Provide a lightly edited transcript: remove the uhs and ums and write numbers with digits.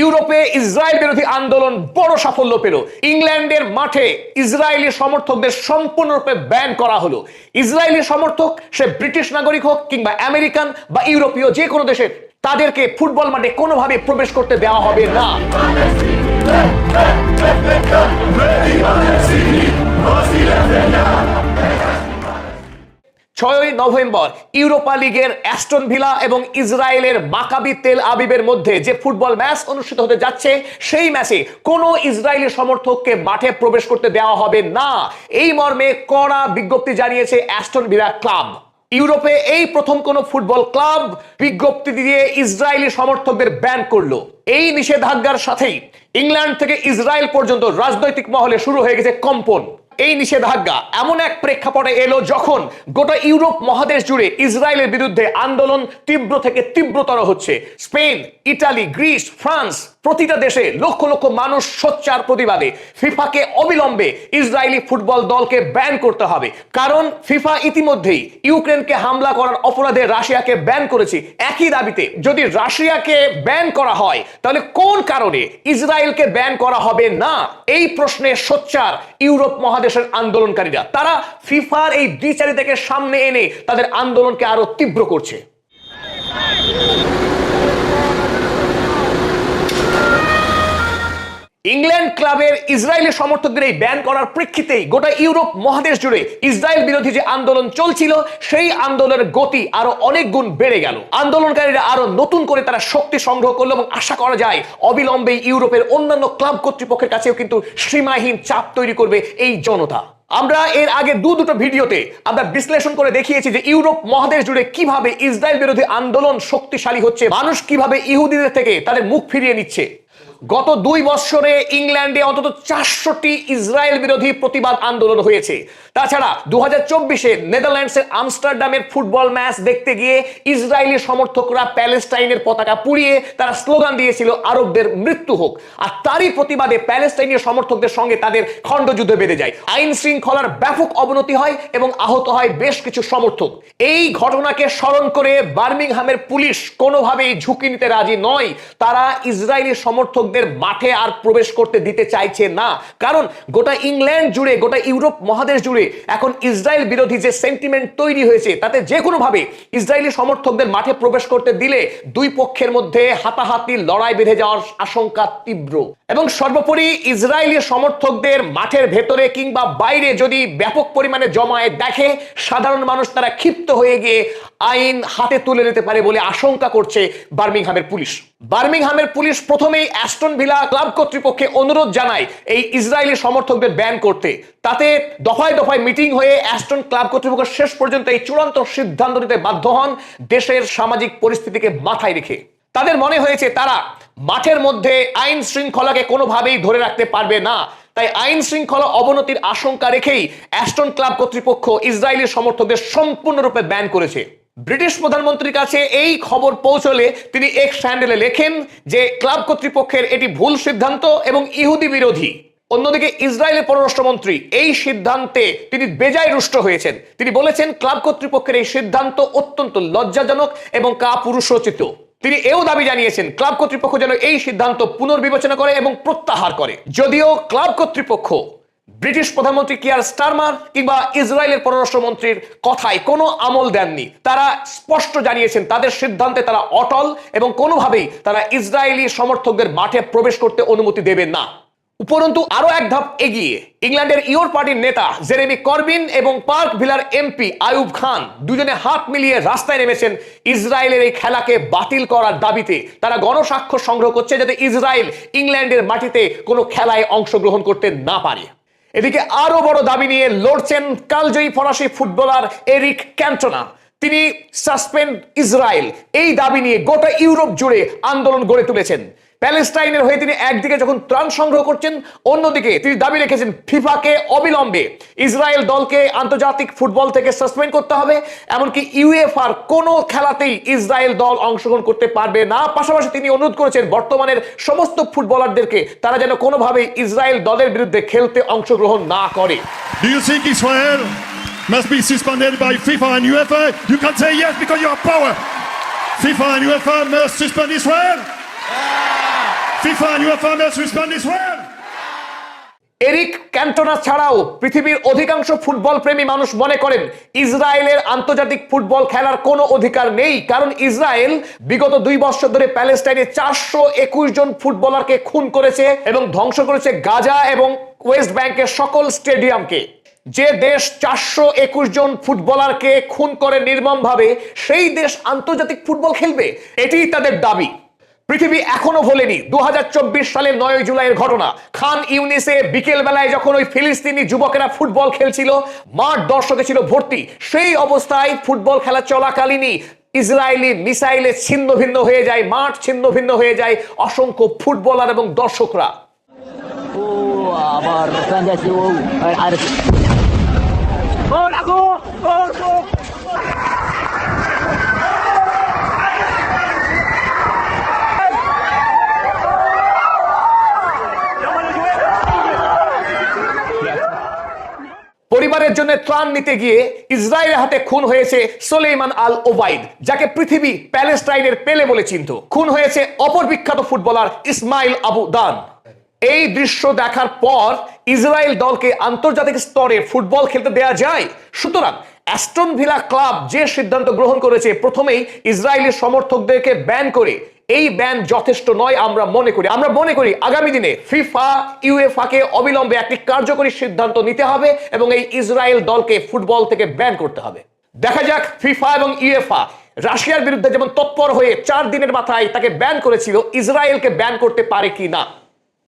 ইউরোপে ইসরায়েল বিরোধী আন্দোলন বড় সাফল্য পেল। ইংল্যান্ডের মাঠে ইসরায়েলি সমর্থকদের সম্পূর্ণরূপে ব্যান করা হলো। ইসরায়েলি সমর্থক, সে ব্রিটিশ নাগরিক হোক কিংবা আমেরিকান বা ইউরোপীয় যে কোনো দেশের, তাদেরকে ফুটবল মাঠে কোনোভাবে প্রবেশ করতে দেওয়া হবে না। 6 নভেম্বর ইউরোপা লিগের অ্যাস্টন ভিলা এবং ইসরায়েলের মাকাবি তেল আবিবের মধ্যে যে ফুটবল ম্যাচ অনুষ্ঠিত হতে যাচ্ছে, সেই ম্যাচে কোনো ইসরায়েলি সমর্থককে মাঠে প্রবেশ করতে দেওয়া হবে না। এই মর্মে কড়া বিজ্ঞপ্তি জানিয়েছে অ্যাস্টন ভিলা ক্লাব। ইউরোপে এই প্রথম কোন ফুটবল ক্লাব বিজ্ঞপ্তি দিয়ে ইসরায়েলি সমর্থকদের ব্যান করলো। এই নিষেধাজ্ঞার সাথেই ইংল্যান্ড থেকে ইসরায়েল পর্যন্ত রাজনৈতিক মহলে শুরু হয়ে গেছে কম্পন। এই নিষেধাজ্ঞা এমন এক প্রেক্ষাপটে এলো যখন গোটা ইউরোপ মহাদেশ জুড়ে ইসরায়েলের বিরুদ্ধে আন্দোলন তীব্র থেকে তীব্রতর হচ্ছে। স্পেন, ইটালি, গ্রিস, ফ্রান্স প্রতিটা দেশে লক্ষ লক্ষ মানুষ সোচ্চার প্রতিবাদে ফিফাকে অবিলম্বে ইসরায়েলি ফুটবল দলকে ব্যান করতে হবে। কারণ ফিফা ইতিমধ্যেই ইউক্রেনকে হামলা করার অপরাধে রাশিয়াকে ব্যান করেছে। একই দাবিতে যদি রাশিয়াকে ব্যান করা হয়, তাহলে কোন কারণে ইসরায়েলকে ব্যান করা হবে না? এই প্রশ্নে সোচ্চার ইউরোপ মহাদেশের আন্দোলনকারীরা। তারা ফিফার এই দ্বিচারিতাকে সামনে এনে তাদের আন্দোলনকে আরো তীব্র করছে। ইংল্যান্ড ক্লাবের ইসরায়েলি সমর্থকদের এই ব্যান করার প্রেক্ষিতেই গোটা ইউরোপ মহাদেশ জুড়ে ইসরায়েল বিরোধী যে আন্দোলন চলছিল, সেই আন্দোলনের গতি আরো অনেক গুণ বেড়ে গেল। আন্দোলনকারীরা আরো নতুন করে তারা শক্তি সংগ্রহ করলো এবং আশা করা যায় অবিলম্বে ইউরোপের অন্যান্য ক্লাব কর্তৃপক্ষের কাছেও কিন্তু সীমাহীন চাপ তৈরি করবে এই জনতা। আমরা এর আগে দুটো ভিডিওতে আমরা বিশ্লেষণ করে দেখিয়েছি যে ইউরোপ মহাদেশ জুড়ে কিভাবে ইসরায়েল বিরোধী আন্দোলন শক্তিশালী হচ্ছে, মানুষ কিভাবে ইহুদিদের থেকে তাদের মুখ ফিরিয়ে নিচ্ছে। গত 2 বছরে ইংল্যান্ডে অন্তত 400টি ইসরায়েল বিরোধী প্রতিবাদ আন্দোলন হয়েছে। তাছাড়া 2024-এ নেদারল্যান্ডসের আমস্টারডামের ফুটবল ম্যাচ দেখতে গিয়ে ইসরায়েলি সমর্থকরা প্যালেস্টাইনের পতাকা পুড়িয়ে তারা স্লোগান দিয়েছিল আরবদের মৃত্যু হোক। আর তারই প্রতিবাদে প্যালেস্টাইনীয় সমর্থকদের সঙ্গে তাদের খণ্ডযুদ্ধ বেঁধে যায়। আইন শৃঙ্খলার ব্যাপক অবনতি হয় এবং আহত হয় বেশ কিছু সমর্থক। এই ঘটনাকে স্মরণ করে বার্মিংহামের পুলিশ কোনোভাবেই ঝুঁকি নিতে রাজি নয়। তারা ইসরায়েলি সমর্থক মাঠে আর প্রবেশ করতে দিতে চাইছে না। কারণ গোটা ইংল্যান্ড জুড়ে, গোটা ইউরোপ মহাদেশ জুড়ে এখন ইসরায়েল বিরোধী যে সেন্টিমেন্ট তৈরি হয়েছে, তাতে যে কোনো ভাবে ইসরায়েলি সমর্থকদের মাঠে প্রবেশ করতে দিলে দুই পক্ষের মধ্যে হাতাহাতি লড়াই বেঁধে যাওয়ার আশঙ্কা তীব্র। এবং সর্বোপরি ইসরায়েলি সমর্থকদের মাঠের ভেতরে কিংবা বাইরে যদি ব্যাপক পরিমাণে জমায়েত দেখে, সাধারণ মানুষ তারা ক্ষিপ্ত হয়ে গিয়ে আইন হাতে তুলে নিতে পারে বলে আশঙ্কা করছে বার্মিংহামের পুলিশ। বার্মিংহামের পুলিশ প্রথমেই অ্যাস্টন ভিলা ক্লাব কর্তৃপক্ষকে অনুরোধ জানায় এই ইসরায়েলি সমর্থকদের ব্যান করতে। তাতে দফায় দফায় মিটিং হয়ে অ্যাস্টন ক্লাব কর্তৃপক্ষ শেষ পর্যন্ত এই চূড়ান্ত সিদ্ধান্ত নিতে বাধ্য হন দেশের সামাজিক পরিস্থিতিকে মাথায় রেখে। তাদের মনে হয়েছে তারা মাঠের মধ্যে আইন শৃঙ্খলাকে কোনোভাবেই ধরে রাখতে পারবে না। তাই আইন শৃঙ্খলা অবনতির আশঙ্কা রেখেই অ্যাস্টন ক্লাব কর্তৃপক্ষ ইসরায়েলি সমর্থকদের সম্পূর্ণরূপে ব্যান করেছে। ব্রিটিশ প্রধানমন্ত্রীর কাছে এই খবর পৌঁছলে তিনি এক্স হ্যান্ডেলে লেখেন যে ক্লাব কর্তৃপক্ষের এটি ভুল সিদ্ধান্ত এবং ইহুদি বিরোধী। অন্যদিকে ইসরায়েলের পররাষ্ট্রমন্ত্রী এই সিদ্ধান্তে তিনি বেজায় রুষ্ট হয়েছেন। তিনি বলেছেন ক্লাব কর্তৃপক্ষের এই সিদ্ধান্ত অত্যন্ত লজ্জাজনক এবং কাপুরুষোচিত। তিনি এও দাবি জানিয়েছেন ক্লাব কর্তৃপক্ষ যেন এই সিদ্ধান্ত পুনর্বিবেচনা করে এবং প্রত্যাহার করে। যদিও ক্লাব কর্তৃপক্ষ ব্রিটিশ প্রধানমন্ত্রী কিয়ার স্টারমার কিংবা ইসরায়েলের পররাষ্ট্রমন্ত্রীর কথায় কোনো আমল দেননি। তারা স্পষ্ট জানিয়েছেন তাদের সিদ্ধান্তে তারা অটল এবং কোনোভাবেই তারা ইসরায়েলি সমর্থকদের মাঠে প্রবেশ করতে অনুমতি দেবেন না। উপরন্তু আরো এক ধাপ এগিয়ে ইংল্যান্ডের ইয়র পার্টির নেতা জেরেমি করবিন এবং পার্ক ভিলার এমপি আয়ুব খান দুজনে হাত মিলিয়ে রাস্তায় নেমেছেন ইসরায়েলের এই খেলাকে বাতিল করার দাবিতে। তারা গণস্বাক্ষর সংগ্রহ করছে যাতে ইসরায়েল ইংল্যান্ডের মাটিতে কোনো খেলায় অংশগ্রহণ করতে না পারে। এদিকে আরো বড় দাবি নিয়ে লড়ছেন কালজয়ী ফরাসি ফুটবলার এরিক ক্যান্টোনা। তিনি সাসপেন্ড ইসরায়েল এই দাবি নিয়ে গোটা ইউরোপ জুড়ে আন্দোলন গড়ে তুলেছেন। প্যালেস্টাইনের হয়ে তিনি একদিকে যখন ত্রাণ সংগ্রহ করছেন, অন্যদিকে তিনি দাবি রেখেছেন ফিফাকে অবিলম্বে ইসরায়েল দলকে আন্তর্জাতিক ফুটবল থেকে সাসপেন্ড করতে হবে। এমনকি ইউএফার কোনো খেলাতেই ইসরায়েল দল অংশগ্রহণ করতে পারবে না। পাশাপাশি তিনি অনুরোধ করেছেন বর্তমানের সমস্ত ফুটবলারদেরকে তারা যেন কোনোভাবেই ইসরায়েল দলের বিরুদ্ধে খেলতে অংশগ্রহণ না করে। Do you think Israel must be suspended by FIFA and UEFA? You can say yes because you have power. FIFA and UEFA must suspend Israel. FIFA and UEFA must respond this way. Eric Cantona ছাড়াও পৃথিবীর অধিকাংশ football প্রেমী মানুষ মনে করেন ইসরায়েলের আন্তর্জাতিক football খেলার কোনো অধিকার নেই, কারণ ইসরায়েল বিগত 2 বছর ধরে প্যালেস্টাইনে 421 জন ফুটবলারকে খুন করেছে এবং ধ্বংস করেছে গাজা এবং ওয়েস্ট ব্যাংকের সকল স্টেডিয়ামকে। যে দেশ 421 জন ফুটবলারকে খুন করে নির্মমভাবে, সেই দেশ আন্তর্জাতিক ফুটবল খেলবে? এটিই তাদের দাবি। পৃথিবী এখনো ভোলেনি 2024 সালের 9 জুলাইয়ের ঘটনা। খান ইউনিসে বিকেল বেলায় যখন ওই ফিলিস্তিনি যুবকেরা ফুটবল খেলছিল, মাঠ দর্শকে ছিল ভর্তি, সেই অবস্থায় ফুটবল খেলা চলাকালীনই ইসরায়েলি মিসাইলে ছিন্ন ভিন্ন হয়ে যায়, মাঠ ছিন্ন ভিন্ন হয়ে যায়, অসংখ্য ফুটবলার এবং দর্শকরা। আবার পরিবারের জন্য ত্রাণ নিতে গিয়ে ইসরায়েলের হাতে খুন হয়েছে সোলেইমান আল ওবাইদ, যাকে পৃথিবী প্যালেস্টাইনের পেলে বলে চিনত। খুন হয়েছে অপর বিখ্যাত ফুটবলার ইসমাইল আবু দান। এই দৃশ্য দেখার পর ইসরায়েল দলকে আন্তর্জাতিক স্তরে ফুটবল খেলতে দেয়া যায়? সুতরাং অ্যাস্টন ভিলা ক্লাব যে সিদ্ধান্ত গ্রহণ করেছে, প্রথমেই ইসরায়েলি সমর্থকদেরকে ব্যান করে, এই ব্যান যথেষ্ট নয় আমরা মনে করি আগামী দিনে ফিফা ইউএফা কে অবিলম্বে একটি কার্যকরী সিদ্ধান্ত নিতে হবে এবং এই ইসরায়েল দলকে ফুটবল থেকে ব্যান করতে হবে। দেখা যাক ফিফা এবং ইউএফা রাশিয়ার বিরুদ্ধে যেমন তৎপর হয়ে 4 দিনের মাথায় তাকে ব্যান করেছিল, ইসরায়েলকে ব্যান করতে পারে কি না।